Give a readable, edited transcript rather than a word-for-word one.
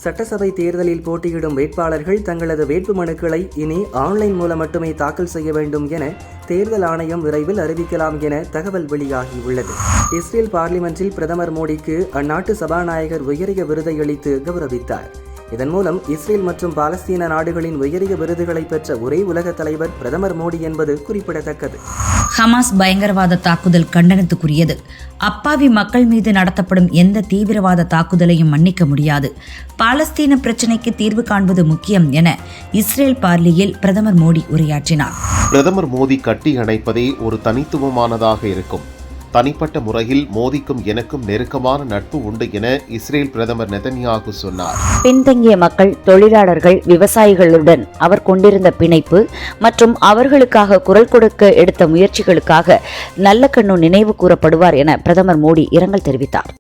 சட்டசபை தேர்தலில் போட்டியிடும் வேட்பாளர்கள் தங்களது வேட்புமனுக்களை இனி ஆன்லைன் மூலம் மட்டுமே தாக்கல் செய்ய வேண்டும் என தேர்தல் ஆணையம் விரைவில் அறிவிக்கலாம் என தகவல் வெளியாகியுள்ளது. இஸ்ரேல் பார்லிமென்டில் பிரதமர் மோடிக்கு அந்நாட்டு சபாநாயகர் உயரிய விருதை அளித்து கௌரவித்தார். இதன் மூலம் இஸ்ரேல் மற்றும் பாலஸ்தீன நாடுகளின் உயரிய விருதுகளை பெற்ற ஒரே உலக தலைவர் பிரதமர் மோடி என்பது குறிப்பிடத்தக்கது. ஹமாஸ் பயங்கரவாத தாக்குதல் கண்டனத்துக்குரியது. அப்பாவி மக்கள் மீது நடத்தப்படும் எந்த தீவிரவாத தாக்குதலையும் மன்னிக்க முடியாது. பாலஸ்தீன பிரச்சினைக்கு தீர்வு காண்பது முக்கியம் என இஸ்ரேல் பார்லியில் பிரதமர் மோடி உரையாற்றினார். பிரதமர் மோடி கட்டி அணைப்பதே ஒரு தனித்துவமானதாக இருக்கும். தனிப்பட்ட முறையில் மோடிக்கும் எனக்கும் நெருக்கமான நட்பு உண்டு என இஸ்ரேல் பிரதமர் நெதன்யாகு சொன்னார். பின்தங்கிய மக்கள், தொழிலாளர்கள், விவசாயிகளுடன் அவர் கொண்டிருந்த பிணைப்பு மற்றும் அவர்களுக்காக குரல் கொடுக்க எடுத்த முயற்சிகளுக்காக நல்ல கண்ணு நினைவு கூறப்படுவார் என பிரதமர் மோடி இரங்கல் தெரிவித்தார்.